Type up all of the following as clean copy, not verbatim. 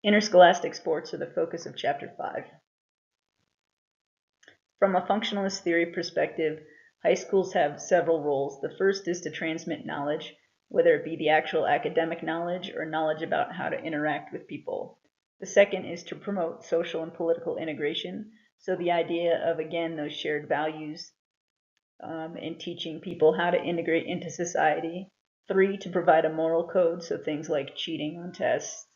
Interscholastic sports are the focus of Chapter 5. From a functionalist theory perspective, high schools have several roles. The first is to transmit knowledge, whether it be the actual academic knowledge or knowledge about how to interact with people. The second is to promote social and political integration, so the idea of, again, those shared values and teaching people how to integrate into society. 3, to provide a moral code, so things like cheating on tests,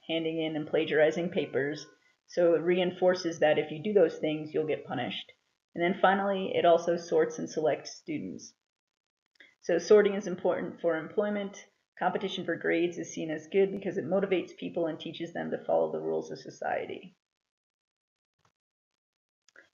handing in and plagiarizing papers. So it reinforces that if you do those things, you'll get punished. And then finally, it also sorts and selects students. So sorting is important for employment. Competition for grades is seen as good because it motivates people and teaches them to follow the rules of society.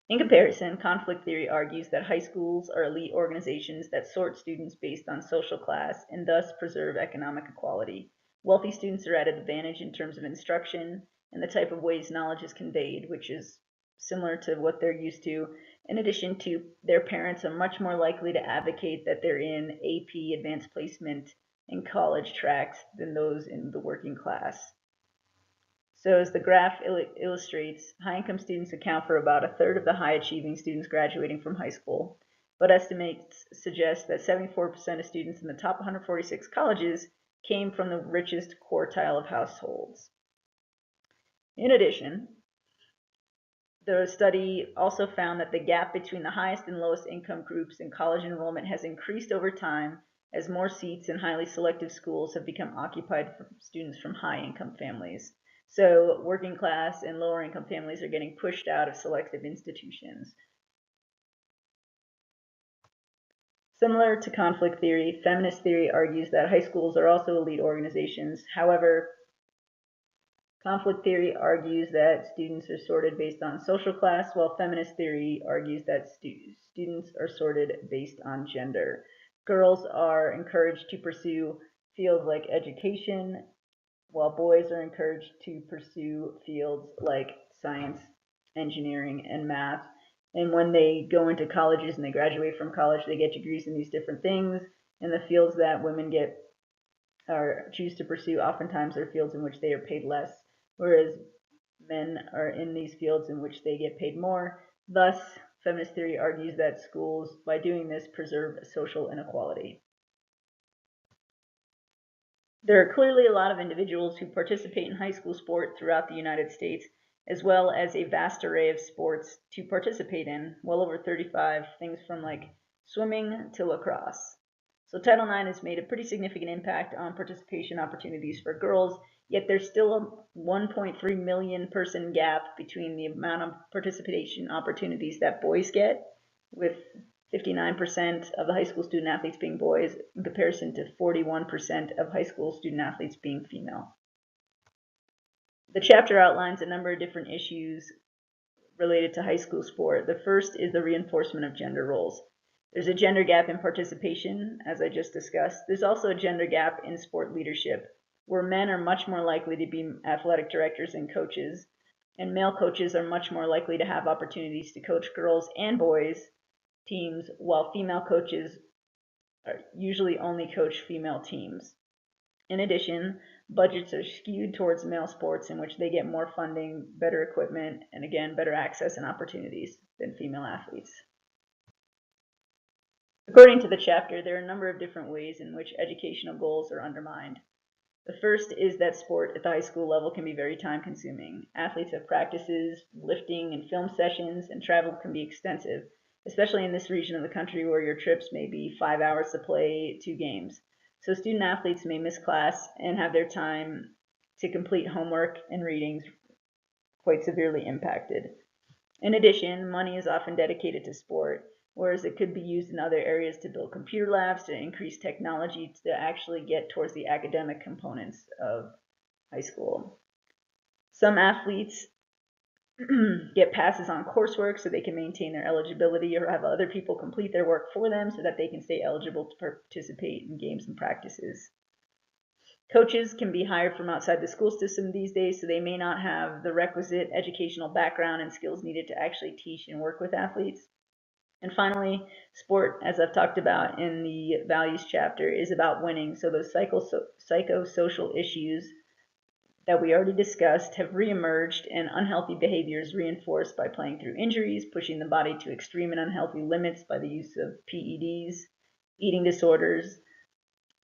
In comparison, conflict theory argues that high schools are elite organizations that sort students based on social class and thus preserve economic equality. Wealthy students are at an advantage in terms of instruction and the type of ways knowledge is conveyed, which is similar to what they're used to. In addition to, their parents are much more likely to advocate that they're in AP, advanced placement, and college tracks than those in the working class. So as the graph illustrates, high-income students account for about a third of the high-achieving students graduating from high school, but estimates suggest that 74% of students in the top 146 colleges came from the richest quartile of households. In addition, the study also found that the gap between the highest and lowest income groups in college enrollment has increased over time as more seats in highly selective schools have become occupied for students from high-income families. So working class and lower income families are getting pushed out of selective institutions. Similar to conflict theory, feminist theory argues that high schools are also elite organizations. However, conflict theory argues that students are sorted based on social class, while feminist theory argues that students are sorted based on gender. Girls are encouraged to pursue fields like education, while boys are encouraged to pursue fields like science, engineering, and math. And when they go into colleges and they graduate from college, they get degrees in these different things. And the fields that women get or choose to pursue oftentimes are fields in which they are paid less, whereas men are in these fields in which they get paid more. Thus, feminist theory argues that schools, by doing this, preserve social inequality. There are clearly a lot of individuals who participate in high school sport throughout the United States, as well as a vast array of sports to participate in, well over 35, things from like swimming to lacrosse. So Title IX has made a pretty significant impact on participation opportunities for girls, yet there's still a 1.3 million person gap between the amount of participation opportunities that boys get, with 59% of the high school student athletes being boys in comparison to 41% of high school student athletes being female. The chapter outlines a number of different issues related to high school sport. The first is the reinforcement of gender roles. There's a gender gap in participation, as I just discussed. There's also a gender gap in sport leadership, where men are much more likely to be athletic directors and coaches, and male coaches are much more likely to have opportunities to coach girls and boys teams, while female coaches usually only coach female teams. In addition, budgets are skewed towards male sports in which they get more funding, better equipment, and again, better access and opportunities than female athletes. According to the chapter, there are a number of different ways in which educational goals are undermined. The first is that sport at the high school level can be very time-consuming. Athletes have practices, lifting, and film sessions, and travel can be extensive, especially in this region of the country where your trips may be 5 hours to play 2 games. So student athletes may miss class and have their time to complete homework and readings quite severely impacted. In addition, money is often dedicated to sport, whereas it could be used in other areas to build computer labs, to increase technology, to actually get towards the academic components of high school. Some athletes get passes on coursework so they can maintain their eligibility, or have other people complete their work for them so that they can stay eligible to participate in games and practices. Coaches can be hired from outside the school system these days, so they may not have the requisite educational background and skills needed to actually teach and work with athletes. And finally, sport, as I've talked about in the values chapter, is about winning. So those psychosocial issues that we already discussed have reemerged, and unhealthy behaviors reinforced by playing through injuries, pushing the body to extreme and unhealthy limits by the use of PEDs, eating disorders,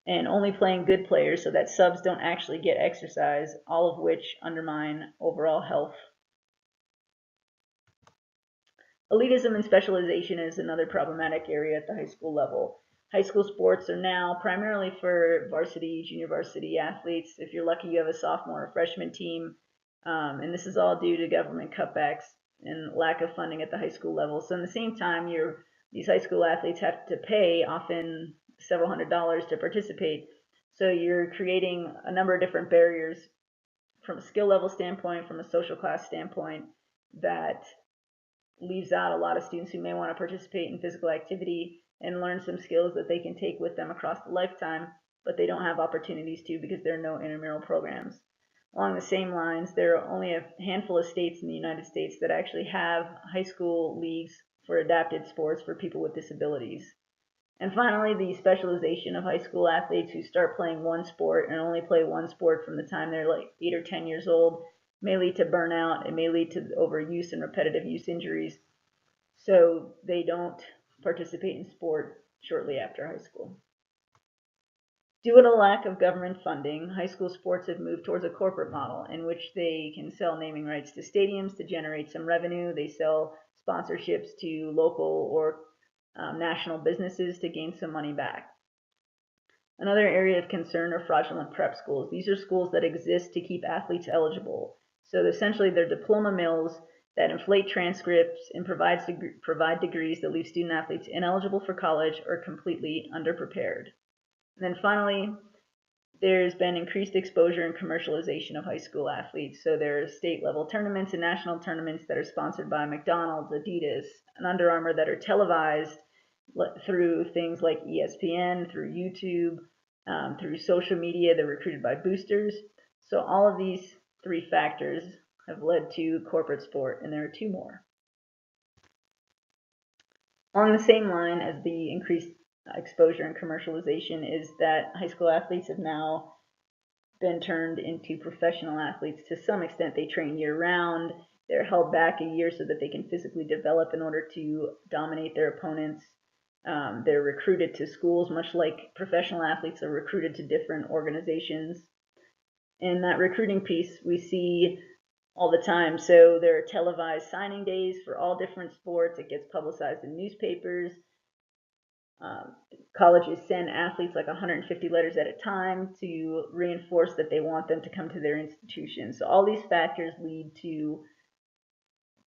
and only playing good players so that subs don't actually get exercise, all of which undermine overall health. Elitism and specialization is another problematic area at the high school level. High school sports are now primarily for varsity, junior varsity athletes. If you're lucky, you have a sophomore or freshman team, and this is all due to government cutbacks and lack of funding at the high school level. So in the same time, these high school athletes have to pay often several $100s to participate. So you're creating a number of different barriers from a skill level standpoint, from a social class standpoint, that leaves out a lot of students who may want to participate in physical activity and learn some skills that they can take with them across the lifetime, but they don't have opportunities to because there are no intramural programs. Along the same lines, there are only a handful of states in the United States that actually have high school leagues for adapted sports for people with disabilities. And finally, the specialization of high school athletes who start playing one sport and only play one sport from the time they're like 8 or 10 years old may lead to burnout. It may lead to overuse and repetitive use injuries. So they don't participate in sport shortly after high school. Due to a lack of government funding, high school sports have moved towards a corporate model in which they can sell naming rights to stadiums to generate some revenue. They sell sponsorships to local or national businesses to gain some money back. Another area of concern are fraudulent prep schools. These are schools that exist to keep athletes eligible. So essentially they're diploma mills that inflate transcripts and provide degrees that leave student athletes ineligible for college or completely underprepared. And then finally, there's been increased exposure and commercialization of high school athletes. So there are state level tournaments and national tournaments that are sponsored by McDonald's, Adidas, and Under Armour that are televised through things like ESPN, through YouTube, through social media. They're recruited by boosters. So all of these three factors have led to corporate sport, and there are two more. Along the same line as the increased exposure and commercialization is that high school athletes have now been turned into professional athletes to some extent. They train year-round. They're held back a year so that they can physically develop in order to dominate their opponents. They're recruited to schools, much like professional athletes are recruited to different organizations. In that recruiting piece, we see all the time. So there are televised signing days for all different sports. It gets publicized in newspapers. Colleges send athletes like 150 letters at a time to reinforce that they want them to come to their institution. So all these factors lead to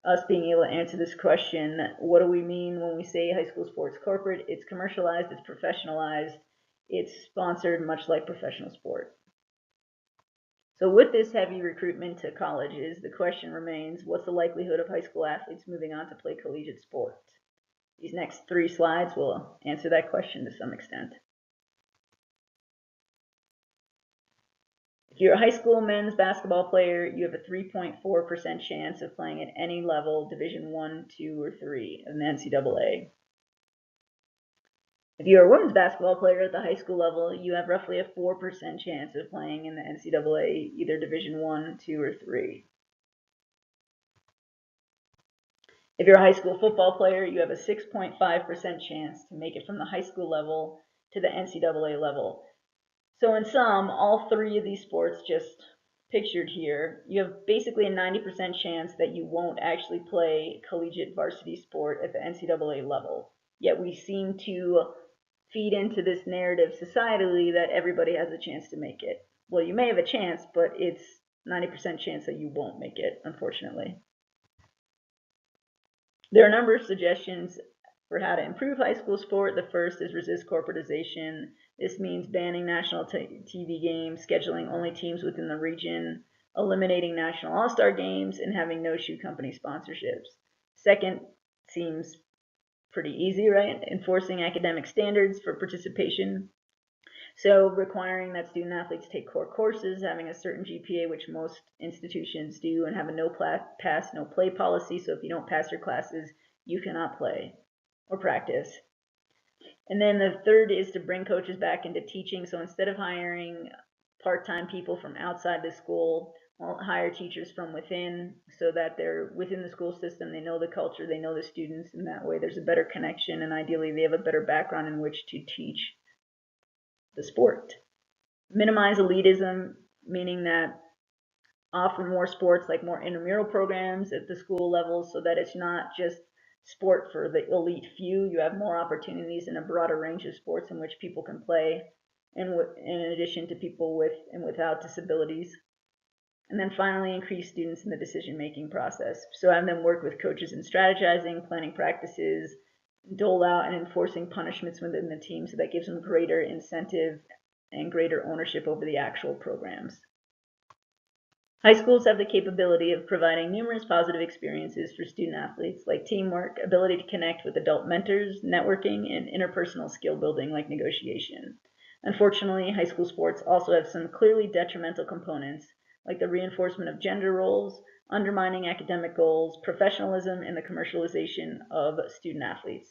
us being able to answer this question: what do we mean when we say high school sports corporate? It's commercialized, it's professionalized, it's sponsored much like professional sport. So with this heavy recruitment to colleges, the question remains, what's the likelihood of high school athletes moving on to play collegiate sports? These next 3 slides will answer that question to some extent. If you're a high school men's basketball player, you have a 3.4% chance of playing at any level, Division I, II, or III in the NCAA. If you're a women's basketball player at the high school level, you have roughly a 4% chance of playing in the NCAA, either Division I, II, or III. If you're a high school football player, you have a 6.5% chance to make it from the high school level to the NCAA level. So in sum, all 3 of these sports just pictured here, you have basically a 90% chance that you won't actually play collegiate varsity sport at the NCAA level. Yet we seem to feed into this narrative societally that everybody has a chance to make it. Well, you may have a chance, but it's 90% chance that you won't make it, unfortunately. There are a number of suggestions for how to improve high school sport. The first is resist corporatization. This means banning national TV games, scheduling only teams within the region, eliminating national all-star games, and having no shoe company sponsorships. Second seems pretty easy, right? Enforcing academic standards for participation. So requiring that student athletes take core courses, having a certain GPA, which most institutions do, and have a no pass, no play policy. So if you don't pass your classes, you cannot play or practice. And then the third is to bring coaches back into teaching. So instead of hiring part-time people from outside the school, hire teachers from within so that they're within the school system, they know the culture, they know the students, and that way there's a better connection, and ideally they have a better background in which to teach the sport. Minimize elitism, meaning that offer more sports, like more intramural programs at the school level, so that it's not just sport for the elite few. You have more opportunities in a broader range of sports in which people can play, in addition to people with and without disabilities. And then finally, increase students in the decision-making process. So have them work with coaches in strategizing, planning practices, dole out and enforcing punishments within the team, so that gives them greater incentive and greater ownership over the actual programs. High schools have the capability of providing numerous positive experiences for student athletes, like teamwork, ability to connect with adult mentors, networking, and interpersonal skill building like negotiation. Unfortunately, high school sports also have some clearly detrimental components, like the reinforcement of gender roles, undermining academic goals, professionalism, and the commercialization of student athletes.